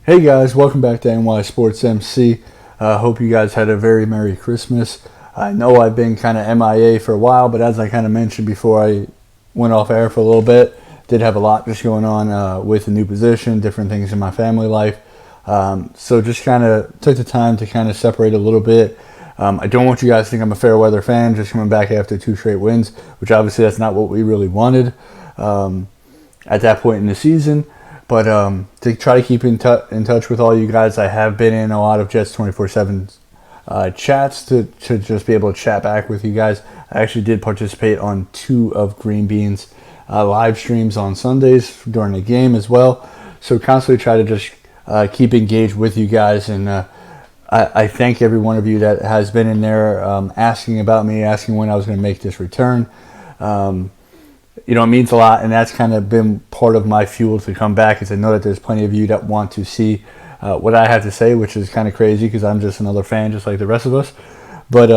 Hey guys, welcome back to NY Sports MC. Hope you guys had a very Merry Christmas. I know I've been kind of MIA for a while, but as I kind of mentioned before I went off air for a little bit, did have a lot just going on with a new position, different things in my family life. So just kind of took the time to kind of separate a little bit. I don't want you guys to think I'm a fair weather fan, just coming back after 2 straight wins, which obviously that's not what we really wanted at that point in the season. But to try to keep in touch with all you guys, I have been in a lot of Jets 24/7 chats to just be able to chat back with you guys. I actually did participate on 2 of Green Bean's live streams on Sundays during the game as well. So constantly try to just keep engaged with you guys. And I thank every one of you that has been in there asking about me, asking when I was going to make this return. It means a lot, and that's kind of been part of my fuel to come back, is I know that there's plenty of you that want to see what I have to say, which is kind of crazy because I'm just another fan just like the rest of us. But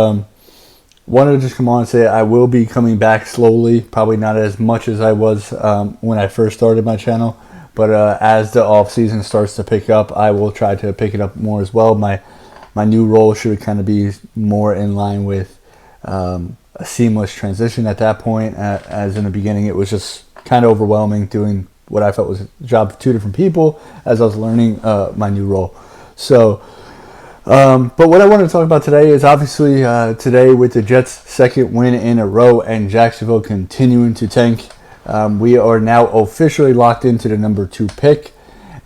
wanted to just come on and say I will be coming back slowly, probably not as much as I was when I first started my channel. But as the off season starts to pick up, I will try to pick it up more as well. My new role should kind of be more in line with a seamless transition at that point. As in the beginning, it was just kind of overwhelming doing what I felt was a job for 2 different people as I was learning my new role. So, but what I want to talk about today is obviously today with the Jets' second win in a row and Jacksonville continuing to tank. We are now officially locked into the number 2 pick.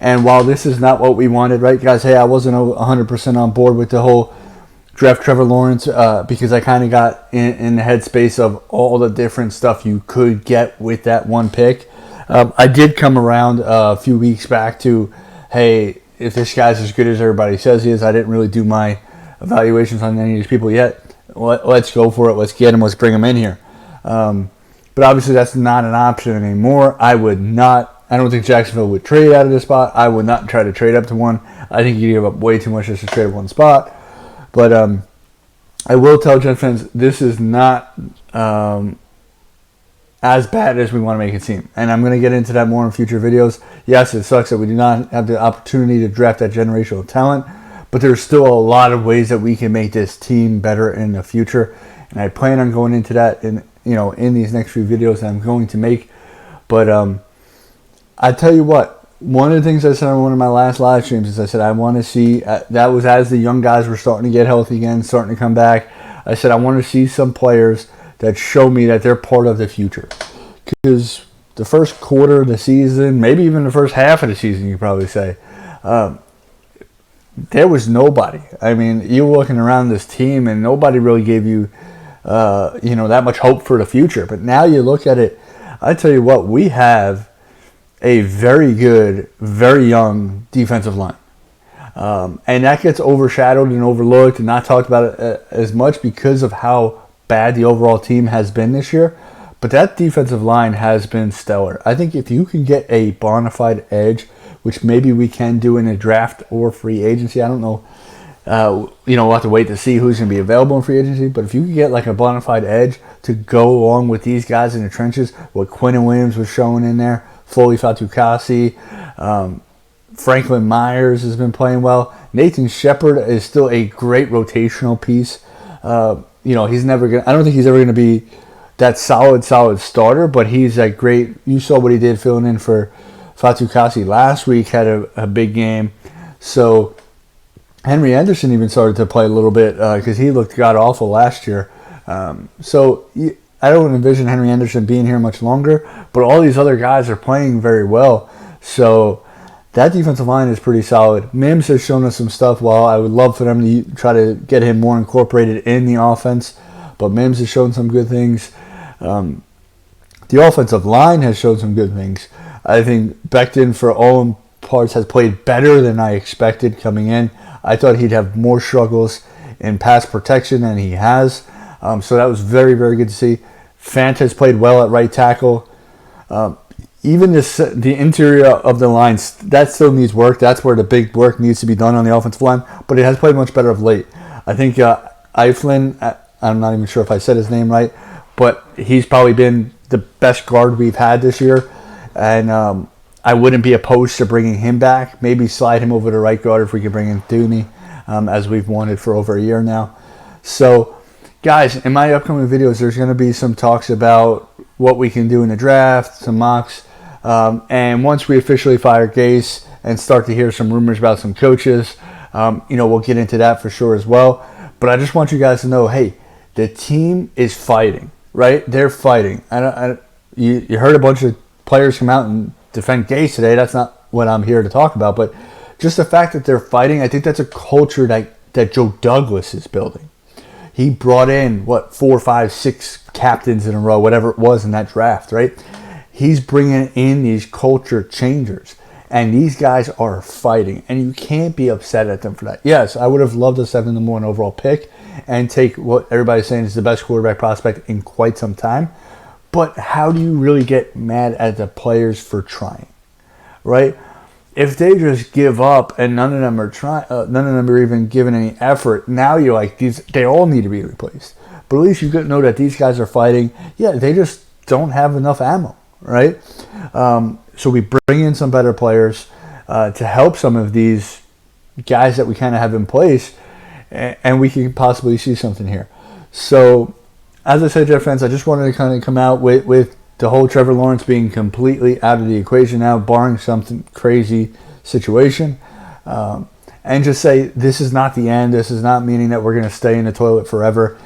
And while this is not what we wanted, right, guys? Hey, I wasn't 100% on board with the whole draft Trevor Lawrence because I kind of got in the headspace of all the different stuff you could get with that 1 pick. I did come around a few weeks back to, hey, if this guy's as good as everybody says he is, I didn't really do my evaluations on any of these people yet. Let's go for it. Let's get him. Let's bring him in here. But obviously that's not an option anymore. I don't think Jacksonville would trade out of this spot. I would not try to trade up to 1. I think you give up way too much just to trade 1 spot. But I will tell Jets fans, this is not as bad as we want to make it seem. And I'm going to get into that more in future videos. Yes, it sucks that we do not have the opportunity to draft that generational talent, but there's still a lot of ways that we can make this team better in the future. And I plan on going into that in these next few videos that I'm going to make. But I tell you what, one of the things I said on one of my last live streams is I said I want to see, that was as the young guys were starting to get healthy again, starting to come back. I said I want to see some players that show me that they're part of the future. Because the first quarter of the season, maybe even the first half of the season, you could probably say, there was nobody. I mean, you were looking around this team and nobody really gave you, that much hope for the future. But now you look at it, I tell you what, we have a very good, very young defensive line. And that gets overshadowed and overlooked and not talked about as much because of how bad the overall team has been this year. But that defensive line has been stellar. I think if you can get a bona fide edge, which maybe we can do in a draft or free agency, I don't know. We'll have to wait to see who's going to be available in free agency. But if you can get like a bona fide edge to go along with these guys in the trenches, what Quinnen Williams was showing in there, Foley Fatukasi, Franklin Myers has been playing well. Nathan Shepard is still a great rotational piece. He's never gonna. I don't think he's ever gonna be that solid starter, but he's that great. You saw what he did filling in for Fatukasi last week. Had a big game. So Henry Anderson even started to play a little bit because he looked god awful last year. I don't envision Henry Anderson being here much longer, but all these other guys are playing very well. So that defensive line is pretty solid. Mims has shown us some stuff. While I would love for them to try to get him more incorporated in the offense, but Mims has shown some good things. The offensive line has shown some good things. I think Becton, for all parts, has played better than I expected coming in. I thought he'd have more struggles in pass protection than he has. So that was very, very good to see. Fant has played well at right tackle. Even the interior of the line, that still needs work. That's where the big work needs to be done on the offensive line. But it has played much better of late. I think Eiflin, I'm not even sure if I said his name right, but he's probably been the best guard we've had this year. And I wouldn't be opposed to bringing him back. Maybe slide him over to right guard if we could bring in Thuney, as we've wanted for over a year now. So, guys, in my upcoming videos, there's going to be some talks about what we can do in the draft, some mocks, and once we officially fire Gase and start to hear some rumors about some coaches, we'll get into that for sure as well. But I just want you guys to know, hey, the team is fighting, right? They're fighting. You heard a bunch of players come out and defend Gase today. That's not what I'm here to talk about, but just the fact that they're fighting, I think that's a culture that Joe Douglas is building. He brought in, 4, 5, 6 captains in a row, whatever it was in that draft, right? He's bringing in these culture changers, and these guys are fighting, and you can't be upset at them for that. Yes, I would have loved us to have the number 1 overall pick and take what everybody's saying is the best quarterback prospect in quite some time. But how do you really get mad at the players for trying, right? If they just give up and none of them are trying, none of them are even giving any effort, now you're like, they all need to be replaced. But at least you could know that these guys are fighting. Yeah, they just don't have enough ammo, right? So we bring in some better players to help some of these guys that we kind of have in place, and we can possibly see something here. So, as I said, Jet fans, I just wanted to kind of come out with the whole Trevor Lawrence being completely out of the equation now, barring something crazy situation. And just say this is not the end. This is not meaning that we're going to stay in the toilet forever.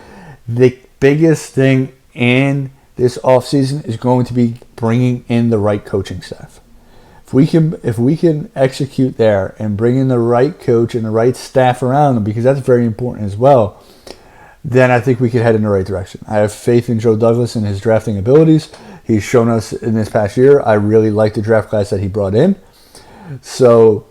The biggest thing in this offseason is going to be bringing in the right coaching staff. If we can execute there and bring in the right coach and the right staff around them, because that's very important as well, then I think we could head in the right direction. I have faith in Joe Douglas and his drafting abilities. He's shown us in this past year. I really like the draft class that he brought in. So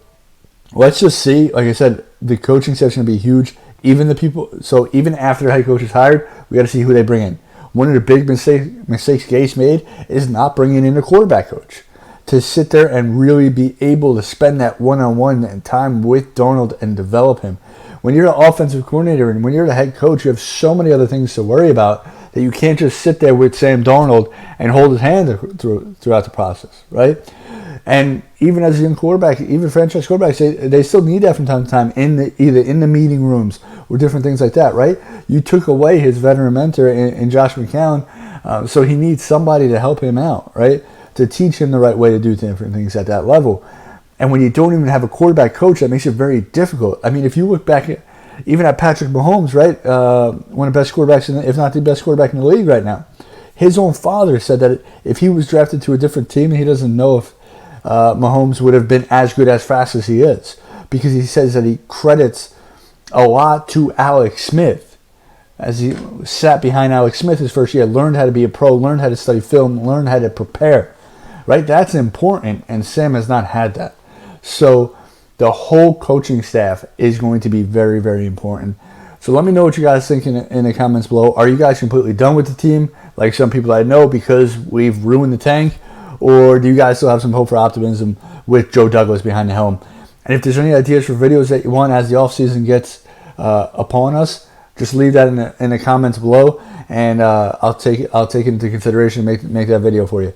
let's just see. Like I said, the coaching staff is going to be huge. Even after the head coach is hired, we got to see who they bring in. One of the big mistakes Gase made is not bringing in a quarterback coach to sit there and really be able to spend that one-on-one time with Darnold and develop him. When you're the offensive coordinator and when you're the head coach, you have so many other things to worry about that you can't just sit there with Sam Darnold and hold his hand throughout the process, right? And even as a young quarterback, even franchise quarterbacks, they still need that from time to time either in the meeting rooms or different things like that, right? You took away his veteran mentor in Josh McCown, so he needs somebody to help him out, right? To teach him the right way to do different things at that level. And when you don't even have a quarterback coach, that makes it very difficult. I mean, if you look back even at Patrick Mahomes, right, one of the best quarterbacks, if not the best quarterback in the league right now, his own father said that if he was drafted to a different team, he doesn't know if Mahomes would have been as good as fast as he is, because he says that he credits a lot to Alex Smith. As he sat behind Alex Smith his first year, learned how to be a pro, learned how to study film, learned how to prepare, right? That's important, and Sam has not had that. So the whole coaching staff is going to be very, very important. So let me know what you guys think in the comments below. Are you guys completely done with the team, like some people I know, because we've ruined the tank? Or do you guys still have some hope for optimism with Joe Douglas behind the helm? And if there's any ideas for videos that you want as the offseason gets upon us, just leave that in the comments below, and I'll take it into consideration and make that video for you.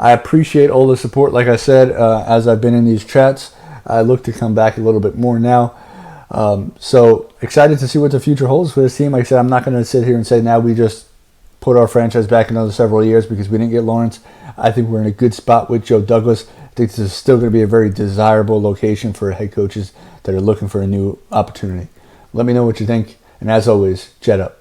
I appreciate all the support. Like I said, as I've been in these chats, I look to come back a little bit more now. So excited to see what the future holds for this team. Like I said, I'm not going to sit here and say now we just put our franchise back another several years because we didn't get Lawrence. I think we're in a good spot with Joe Douglas. I think this is still going to be a very desirable location for head coaches that are looking for a new opportunity. Let me know what you think. And as always, Jet up.